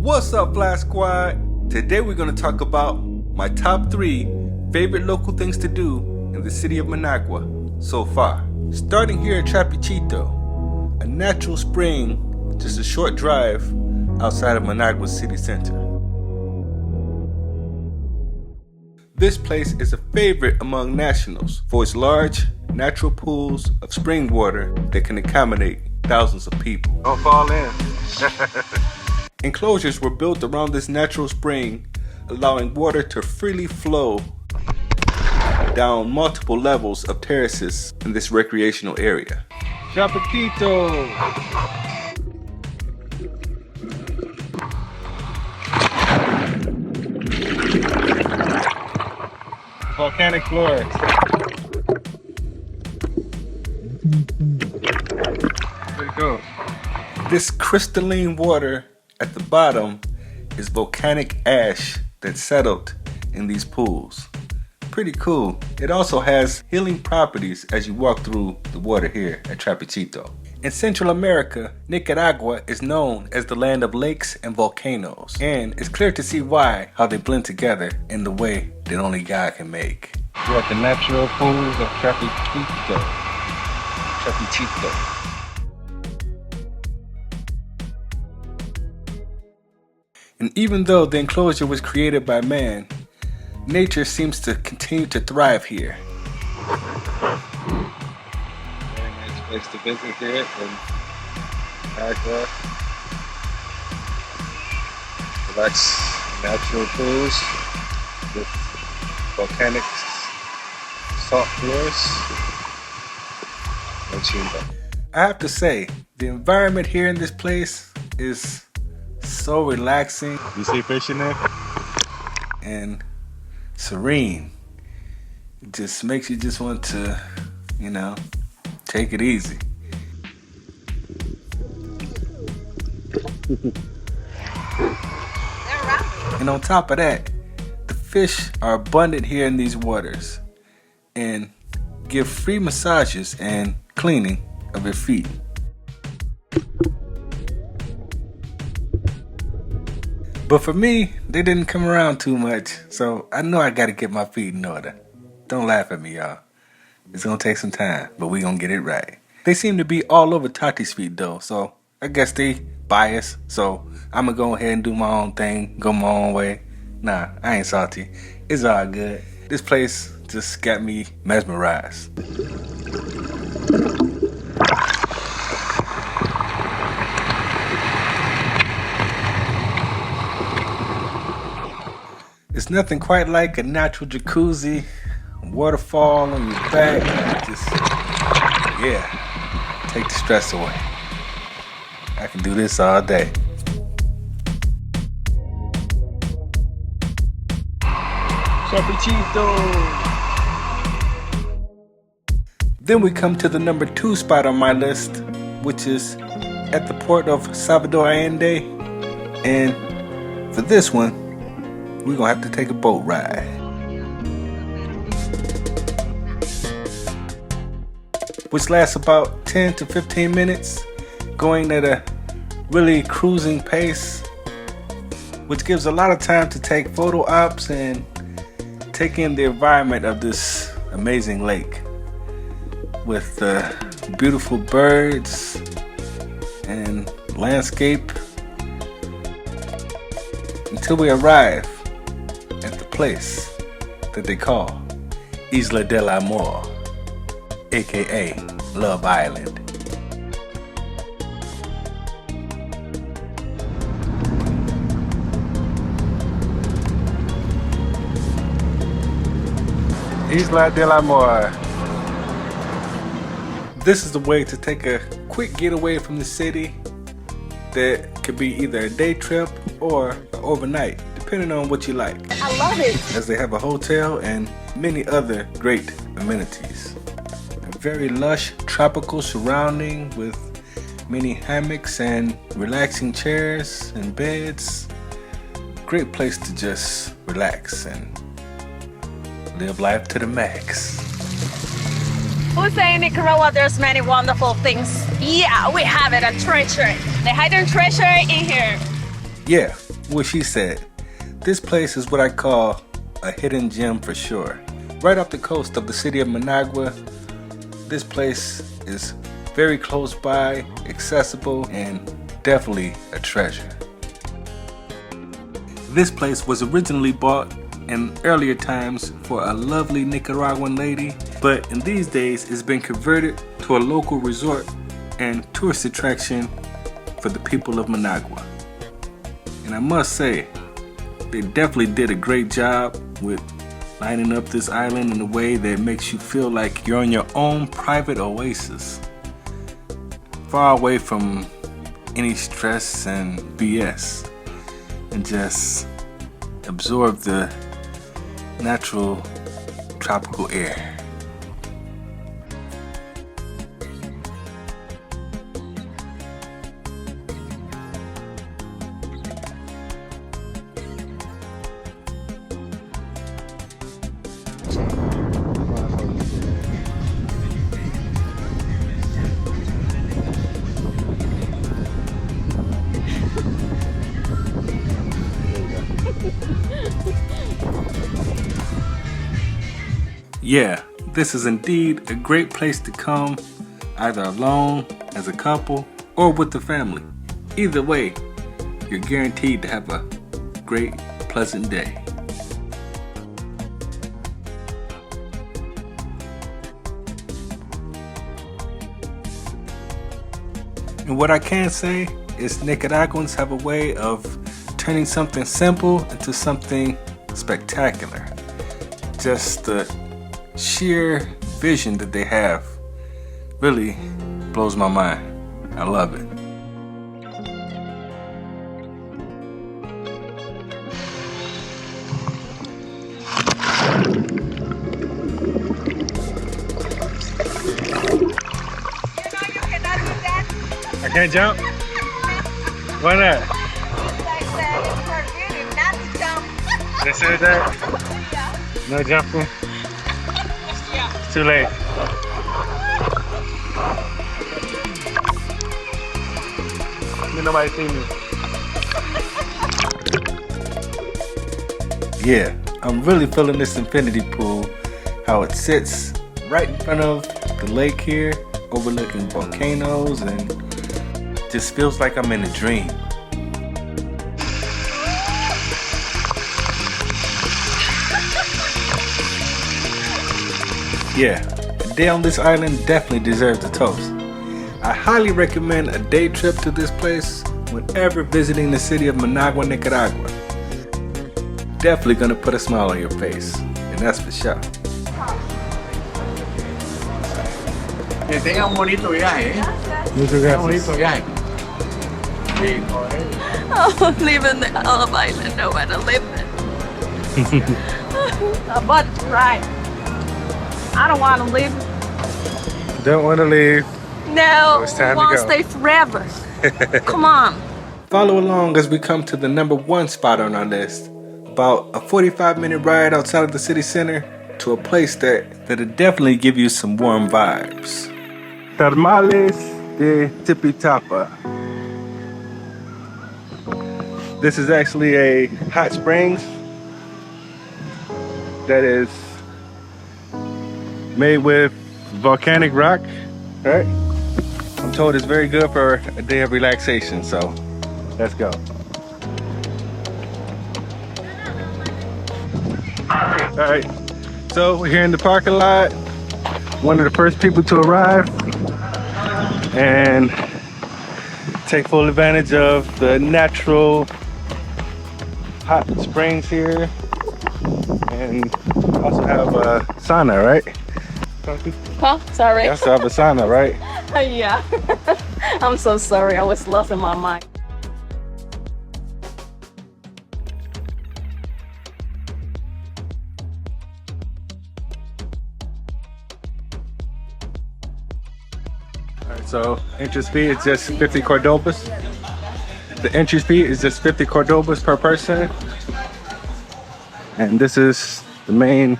What's up, Fly Squad? Today we're going to talk about my top 3 favorite local things to do in the city of Managua so far. Starting here at Trapichito, a natural spring just a short drive outside of Managua city center. This place is a favorite among nationals for its large natural pools of spring water that can accommodate thousands of people. Don't fall in. Enclosures were built around this natural spring, allowing water to freely flow down multiple levels of terraces in this recreational area. Trapichito! Volcanic floors. There you go. This crystalline water at the bottom is volcanic ash that settled in these pools. Pretty cool. It also has healing properties as you walk through the water here at Trapichito. In Central America, Nicaragua is known as the land of lakes and volcanoes, and it's clear to see how they blend together in the way that only God can make. We're at the natural pools of Trapichito. And even though the enclosure was created by man, nature seems to continue to thrive here. Very nice place to visit here in Managua. Relax natural pools with volcanic salt floors. I have to say, the environment here in this place is so relaxing. You see fish in there? And serene. It just makes you just want to, take it easy. And on top of that, the fish are abundant here in these waters and give free massages and cleaning of your feet. But for me, they didn't come around too much, so I know I gotta get my feet in order. Don't laugh at me, y'all. It's gonna take some time, but we gonna get it right. They seem to be all over Tati's feet though, so I guess they biased, so I'm gonna go ahead and do my own thing, go my own way. Nah, I ain't salty. It's all good. This place just got me mesmerized. It's nothing quite like a natural jacuzzi, waterfall on your back. Just, take the stress away. I can do this all day. Trapichito. Then we come to the number 2 spot on my list, which is at the port of Salvador Allende. And for this one, we're gonna have to take a boat ride. Which lasts about 10 to 15 minutes, going at a really cruising pace, which gives a lot of time to take photo ops and take in the environment of this amazing lake with beautiful birds and landscape until we arrive at the place that they call Isla del Amor, aka Love Island. Isla del Amor. This is the way to take a quick getaway from the city that could be either a day trip or overnight, depending on what you like. I love it! As they have a hotel and many other great amenities. A very lush tropical surrounding with many hammocks and relaxing chairs and beds. Great place to just relax and live life to the max. Who say in Nicaragua there's many wonderful things? Yeah, we have it, a treasure. The hidden treasure in here. Yeah, what she said. This place is what I call a hidden gem for sure. Right off the coast of the city of Managua, this place is very close by, accessible, and definitely a treasure. This place was originally bought in earlier times for a lovely Nicaraguan lady, but in these days it's been converted to a local resort and tourist attraction for the people of Managua. And I must say, they definitely did a great job with lining up this island in a way that makes you feel like you're on your own private oasis, far away from any stress and BS, and just absorb the natural tropical air. Yeah, this is indeed a great place to come, either alone, as a couple, or with the family. Either way, you're guaranteed to have a great, pleasant day. And what I can say is Nicaraguans have a way of turning something simple into something spectacular. Just the sheer vision that they have really blows my mind. I love it. You cannot do that. I can't jump? Why not? Like that. It's forbidden not to jump. They said that? Yeah. No jumping? Yeah. It's too late. Nobody see me. Yeah, I'm really feeling this infinity pool, how it sits right in front of the lake here, overlooking volcanoes, and just feels like I'm in a dream. Yeah, a day on this island definitely deserves a toast. I highly recommend a day trip to this place whenever visiting the city of Managua, Nicaragua. Definitely gonna put a smile on your face, and that's for sure. Que tenga un bonito viaje, Muchas un bonito viaje. Oh, living the Olive Island, nowhere to live in. But right. I don't want to live. Don't want to leave. No, It's time to want to go. stay forever. Come on. Follow along as we come to the #1 spot on our list. About a 45-minute ride outside of the city center to a place that'll definitely give you some warm vibes. Termales de Tipitapa. This is actually a hot springs that is made with volcanic rock, right? I'm told it's very good for a day of relaxation, so let's go. All right, so we're here in the parking lot. One of the first people to arrive and take full advantage of the natural hot springs here, and also have a sauna, right? Huh? Sorry. You also have a sauna, right? Yeah. I'm so sorry. I was lost in my mind. Alright, so entrance fee is just 50 Cordobas. The entry fee is just 50 Cordobas per person. And this is the main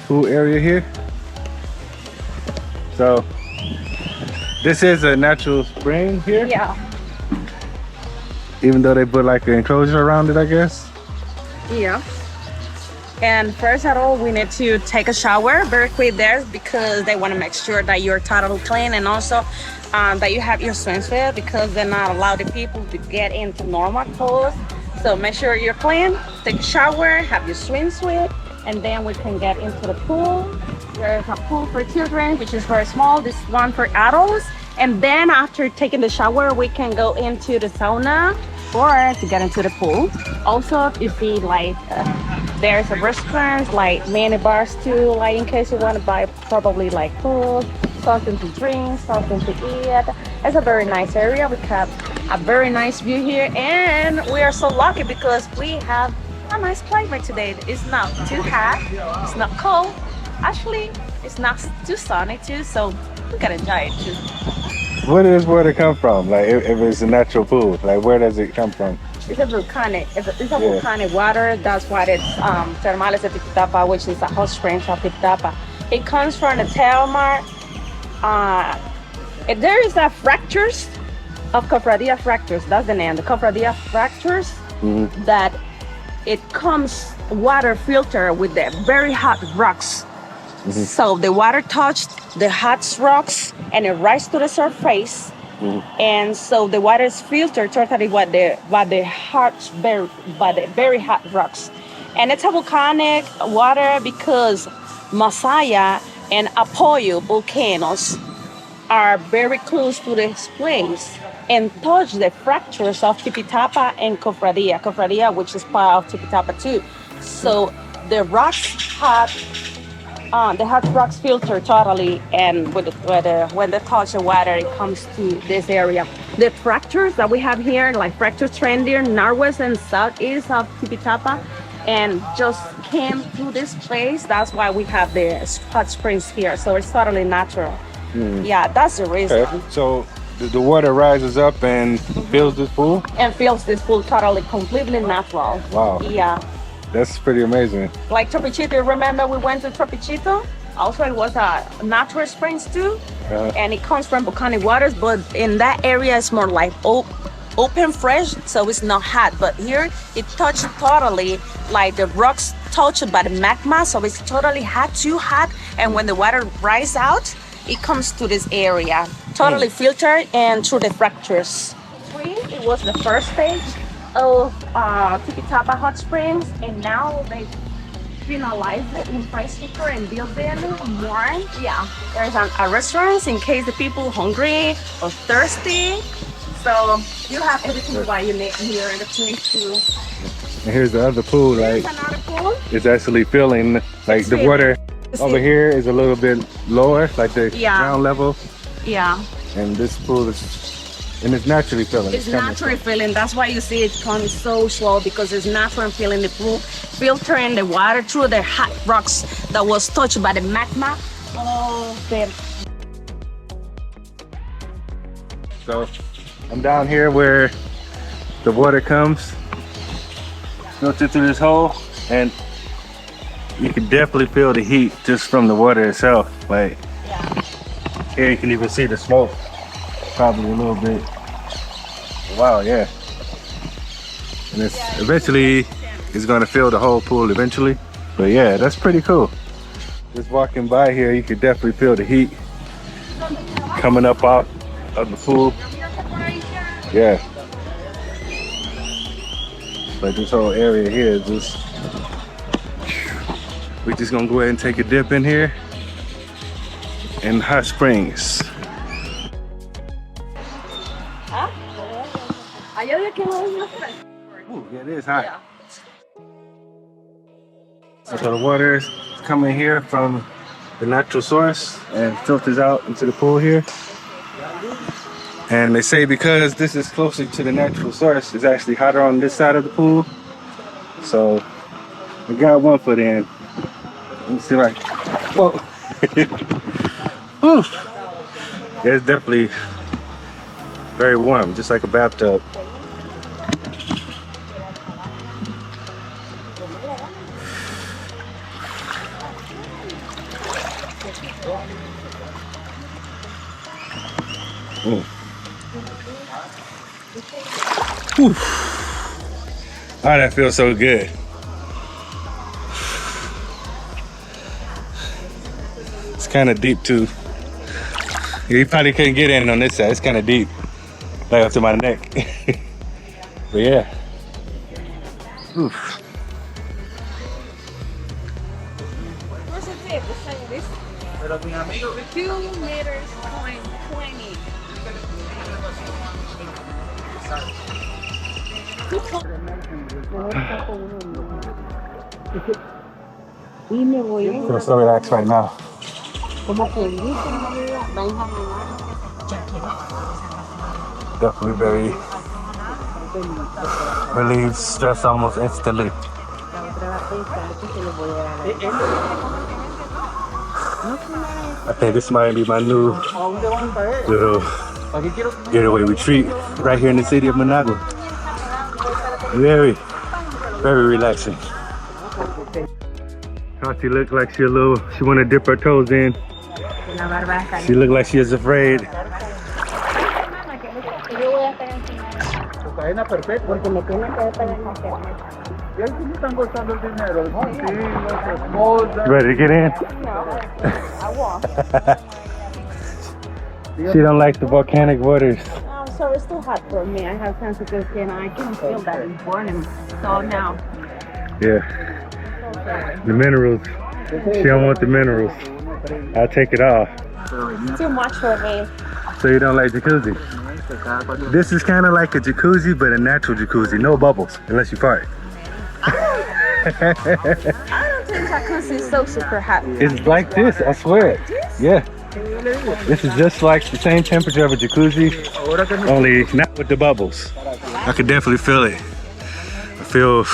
pool area here. So this is a natural spring here. Yeah. even though they put like an enclosure around it, I guess. Yeah. And first of all, we need to take a shower very quick there because they want to make sure that you're totally clean, and also that you have your swimsuit because they're not allowed the people to get into normal clothes. So make sure you're clean, take a shower, have your swimsuit, and then we can get into the pool. There's a pool for children, which is very small. This one for adults. And then after taking the shower, we can go into the sauna or to get into the pool. Also, you see like there's a restaurant, like mini bars too, like in case you want to buy probably like food, something to drink, something to eat. It's a very nice area. We have a very nice view here, and we are so lucky because we have a nice climate today. It's not too hot, it's not cold. Actually, it's not too sunny too, so we can enjoy it too. Where does this water come from? Like, if it's a natural pool, like where does it come from? It's a volcanic. It's a volcanic water. That's why it's Termales de Tipitapa, which is a hot spring of Tipitapa. It comes from the Termales. There is a fractures of Cofradia fractures. That's the name. The Cofradia fractures. That it comes water filter with the very hot rocks. So the water touched the hot rocks and it rises to the surface. And so the water is filtered totally by the very hot rocks. And it's a volcanic water because Masaya and Apoyo volcanoes are very close to this place and touch the fractures of Tipitapa and Cofradia, which is part of Tipitapa too. So the rocks have the hot rocks filter totally, and when they touch the water, it comes to this area. The fractures that we have here, like fractures trendy northwest and southeast of Tipitapa, and just came to this place. That's why we have the hot springs here. So it's totally natural. Yeah, that's the reason. Okay. So the water rises up and fills this pool? And fills this pool totally, completely natural. Wow. Yeah. That's pretty amazing. Like Trapichito, remember we went to Trapichito? Also, it was a natural springs too. And it comes from volcanic waters, but in that area it's more like open fresh, so it's not hot. But here it touched totally, like the rocks touched by the magma, so it's totally hot, too hot. And when the water rises out, it comes to this area, totally filtered and through the fractures. It was the first stage of Tipitapa hot springs, and now they finalized the infrastructure and building more. Yeah, there's a restaurant in case the people hungry or thirsty. So you have everything what you need here in the place too. And here's the other pool, like another pool. It's actually filling, like the water over here is a little bit lower, like the ground level. Yeah. And this pool is, and it's naturally filling. It's naturally filling. That's why you see it coming so slow, because it's naturally filling the pool, filtering the water through the hot rocks that was touched by the magma. Oh, there. So I'm down here where the water comes, filtered through this hole, and you can definitely feel the heat just from the water itself. Like here you can even see the smoke, probably a little bit. Wow, yeah. And it's eventually it's gonna fill the whole pool eventually. But yeah, that's pretty cool. Just walking by here, you can definitely feel the heat coming up out of the pool. Yeah. But this whole area here is just, we're just gonna go ahead and take a dip in here in hot springs. Ooh, yeah, it is hot. So the water is coming here from the natural source and filters out into the pool here. And they say because this is closer to the natural source, it's actually hotter on this side of the pool. So we got one foot in. Let me see like, whoa. Oof. Yeah, it's definitely very warm, just like a bathtub. Whew. Oh, that feels so good. It's kind of deep too. You probably couldn't get in on this side. It's kind of deep, like up to my neck. But yeah. Oof. Where's the tip? It's like this. 2 meters, 20. Feel so relaxed right now. Definitely very relieved, stress almost instantly. I think this might be my new little getaway retreat right here in the city of Managua. Very, very relaxing. She looked like she want to dip her toes in. She looked like she is afraid. Ready to get in? She don't like the volcanic waters. So it's too hot for me. I have sensitive skin. I can feel that in morning. So now. Yeah. The minerals. She don't want the minerals. I'll take it off. Too much for me. So you don't like jacuzzi? This is kind of like a jacuzzi, but a natural jacuzzi. No bubbles, unless you fart. I don't think jacuzzi is so super hot. It's like this, I swear. Yeah. This is just like the same temperature of a jacuzzi, only not with the bubbles. I could definitely feel it. I feel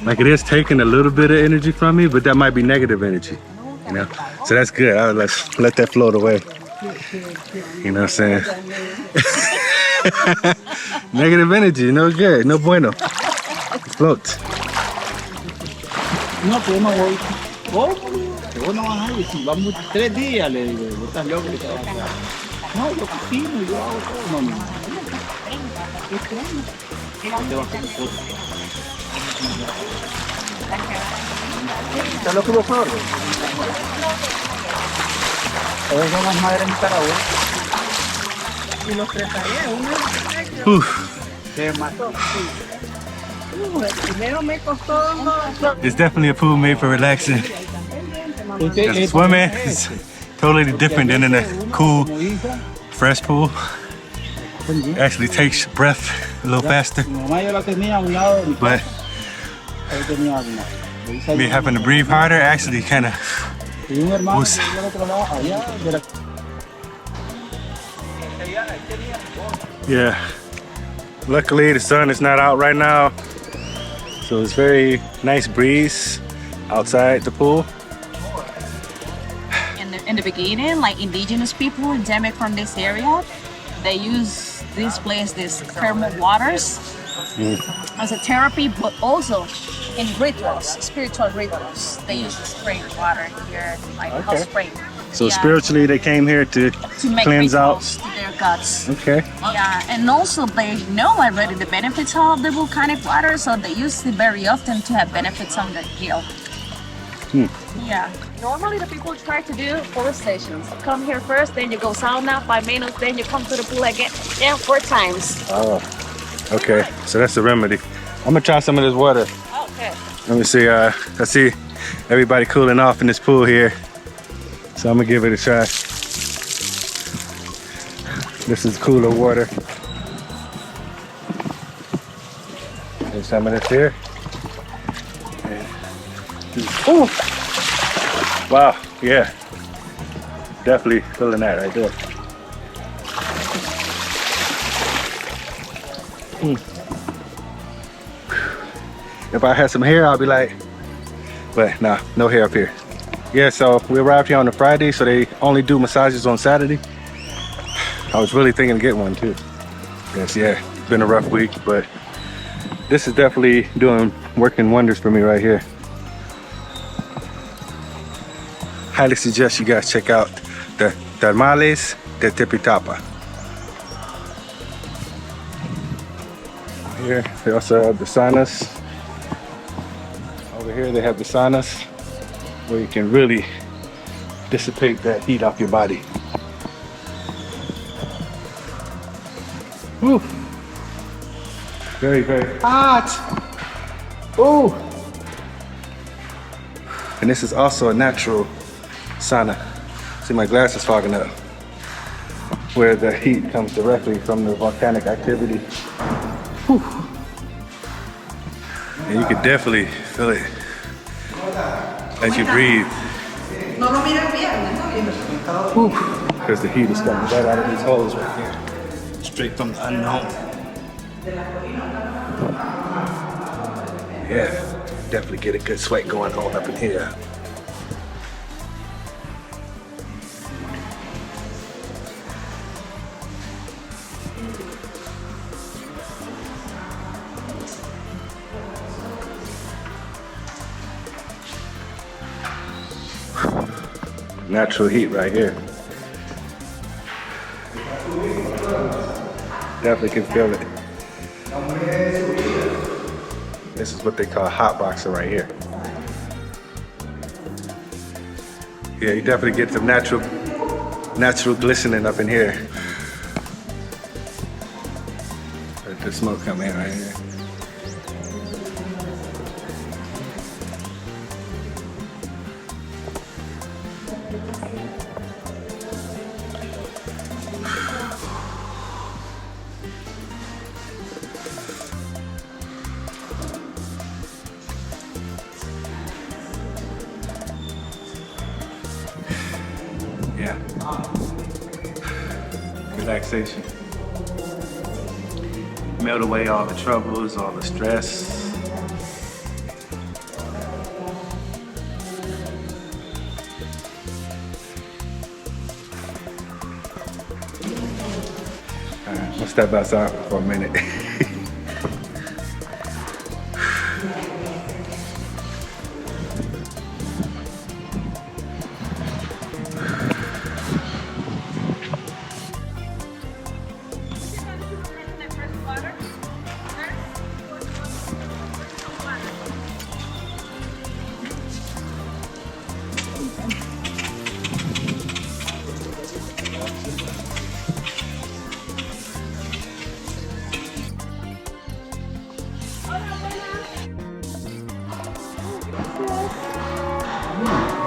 like it is taking a little bit of energy from me, but that might be negative energy, you know? So that's good. Let's let that float away. You know what I'm saying? Negative energy, no good, no bueno. Float. No, pues no voy. ¿Cómo? Que vos no vas a ir. Si vamos 3 días, le digo. Vos estás loco que te vas a quedar. No, yo cocino, yo hago todo. No, no. Te vas a hacer fotos. ¿Estás loco vos solo? Ellos son las madres Nicaragua. Y los preparé, uno se mató. It's definitely a pool made for relaxing. The swimming is totally different than in a cool, fresh pool. It actually takes breath a little faster. But me having to breathe harder actually kind of was. Yeah. Luckily the sun is not out right now. So it's very nice breeze outside the pool. In the beginning, like indigenous people endemic from this area, they use this place, these thermal waters, as a therapy, but also in rituals, spiritual rituals. They use the spring water here, like hot spring. So spiritually, they came here to make cleanse out to their guts. Okay. Yeah, and also they know already the benefits of the volcanic water, so they use it very often to have benefits on the health. Yeah. Normally the people try to do 4 stations. Come here first, then you go sauna, 5 minutes, then you come to the pool again. Yeah, 4 times. Oh, okay. So that's the remedy. I'm gonna try some of this water. Okay. Let me see. I see everybody cooling off in this pool here. So I'm gonna give it a try. This is cooler water. There's some of this here. Ooh. Wow, yeah. Definitely feeling that right there. If I had some hair, I'd be like, but nah, no hair up here. Yeah, so we arrived here on a Friday, so they only do massages on Saturday. I was really thinking to get one too. Yes, yeah, it's been a rough week, but this is definitely working wonders for me right here. Highly suggest you guys check out the Termales de Tipitapa. Here, they also have the saunas. Over here, they have the saunas where you can really dissipate that heat off your body. Woo. Very, very hot. Ooh. And this is also a natural sauna. See, my glass is fogging up. Where the heat comes directly from the volcanic activity. Whew. And you can definitely feel it as you breathe. Because the heat is coming right out of these holes right here. Straight from the unknown. Yeah, definitely get a good sweat going on up in here. Natural heat right here. Definitely can feel it. This is what they call hot boxing right here. Yeah, you definitely get some natural glistening up in here. Let the smoke come in right here. Yeah. Relaxation. Melt away all the troubles, all the stress. All right, we'll step outside for a minute.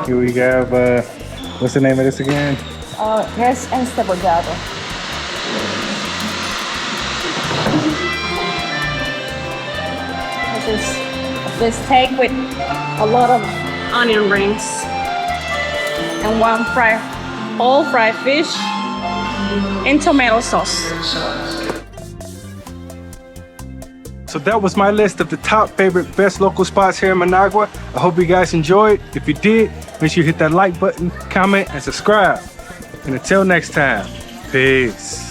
Here we have, what's the name of this again? Rise&Fly. This is the steak with a lot of onion rings and one whole fried fish in tomato sauce. So that was my list of the top favorite best local spots here in Managua. I hope you guys enjoyed. If you did, make sure you hit that like button, comment, and subscribe. And until next time, peace.